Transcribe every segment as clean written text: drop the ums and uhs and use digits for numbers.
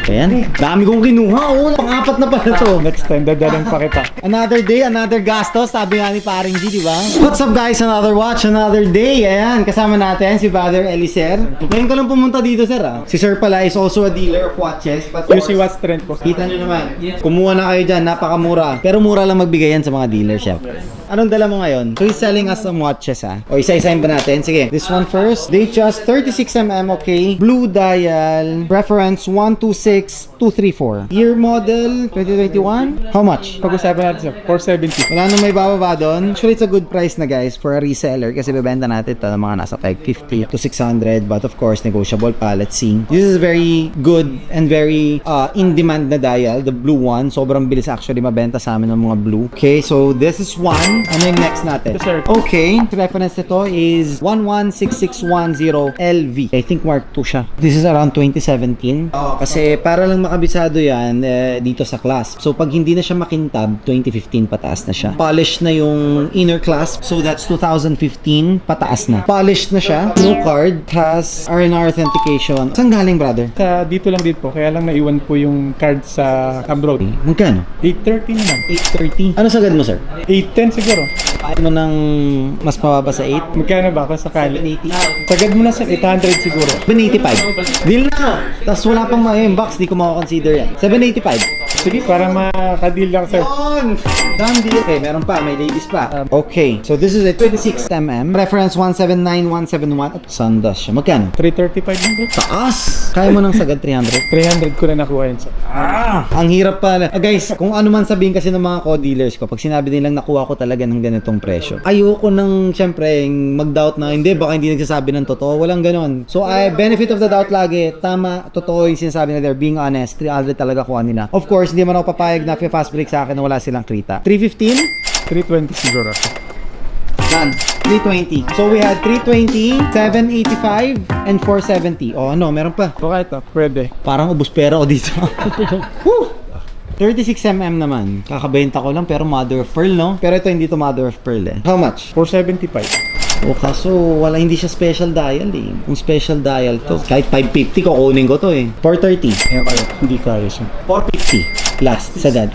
Ayan. Dami kong kinuha. Oo, pang-apat na pala to. Next time, dadalang pa kita. Another day, another gastos. Sabi nga ni paring G, di ba? What's up guys? Another watch, another day. Ayan, kasama natin si Brother Elicer. Ngayon ko lang pumunta dito, sir. Si sir pala is also a dealer of watches. But UC Watch Trend po. kita nyo naman. Kumuha na kayo dyan, napakamura. Pero mura lang magbigay yan sa mga dealer, syempre. Anong dala mo ngayon? So he's selling us some watches, ha? O isa-isahin ba natin? Sige. This one first. Date just 36mm, okay. Blue dial. Reference 126234. Year model 2021. How much? Pag-usapan natin siya, 470. Wala nang may bababa doon. Actually, it's a good price na guys for a reseller kasi bebenta natin ito ng mga nasa 550 to 600 but of course, negotiable pa. Let's see. This is very good and very in-demand na dial. The blue one. Sobrang bilis actually mabenta sa amin ng mga blue. Okay, so this is one. Ano yung next natin? Yes, sir. Okay, reference nito is 116610 LV. I think Mark 2 siya. This is around 2017. Kasi para lang makabisado yan dito sa clasp. So pag hindi na siya makintab, 2015 pataas na siya. Polished na yung inner clasp. So that's 2015 pataas na. Polished na siya. No card. Has RNR authentication. Saan galing, brother? Dito lang din po, kaya lang naiwan po yung card sa abroad. Magkano? 830 naman. 830. Ano sagad mo, sir? 810 siguro. Ayaw mo ng mas mababa sa 8? Magkano ba kung sakali? 780. Sagad mo na sa 800 siguro. 785. Deal na. Tapos wala pang box, di ko makakonsider yan. 785. Sige, para makadeal lang sir. On! Done deal. Okay, meron pa. May ladies pa. Okay, so this is a 26mm. Reference 179171. At sandas siya. Magkano? 335 lang po. Taas! Kaya mo ng sagad 300? 300 ko na nakuha yun sir. Ang hirap pala. Guys, kung ano man sabihin kasi ng mga co-dealers ko, pag sinabi nilang nakuha ko talaga ng ganitong presyo, ayoko nang syempre mag-doubt na hindi, baka hindi nagsasabi ng totoo. Walang ganon. So, benefit of the doubt lagi. Tama, totoo yung sinasabi nila. They're being honest. 300 talaga kuha nila. Of course, hindi man ako papayag na fast break sa akin na wala silang krita. 315? 320 siguro. Done. 320. So we had 320, 785, and 470. Oh, ano, meron pa. Baka ito, pwede. Parang ubus pera ko dito. Woo! 36mm naman. Kakabenta ko lang pero mother of pearl, no? Pero ito hindi to mother of pearl eh. How much? 475. O kaso wala, hindi siya special dial eh. Kung special dial to, kahit 550 kukunin ko to eh. 430. Ayan kayo, hindi kaya siya. 450. Last, sagad.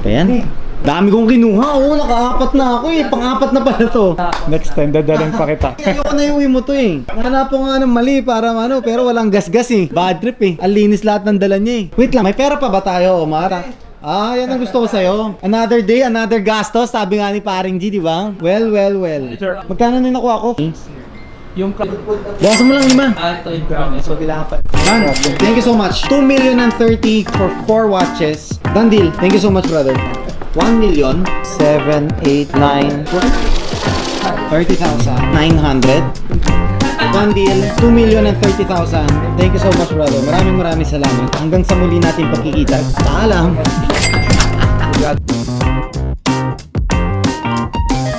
Ayan. Dami kong kinuha. Oo, nakaapat na ako eh. Pang-apat na pala to. Next time, dadalang pa kita. Ayoko na iuwi mo to eh. Hanap ko nga ng mali para ano, pero walang gas-gas eh. Bad trip eh. Ang linis lahat ng dala niya eh. Wait lang, may pera pa ba tayo, Omar? Yan ang gusto ko sa'yo. Another day, another gastos. Sabi nga ni paring G, di ba? Well. Magkano na nakuha ko? Yung Bawasan mo lang 5. So, kailangan pa. Man, thank you so much. 2,030,000 for 4 watches. Done deal. Thank you so much, brother. 1,789,30,900. One deal, 2,030,000. Thank you so much, brother. Maraming salamat. Hanggang sa muli natin pagkikita. Paalam.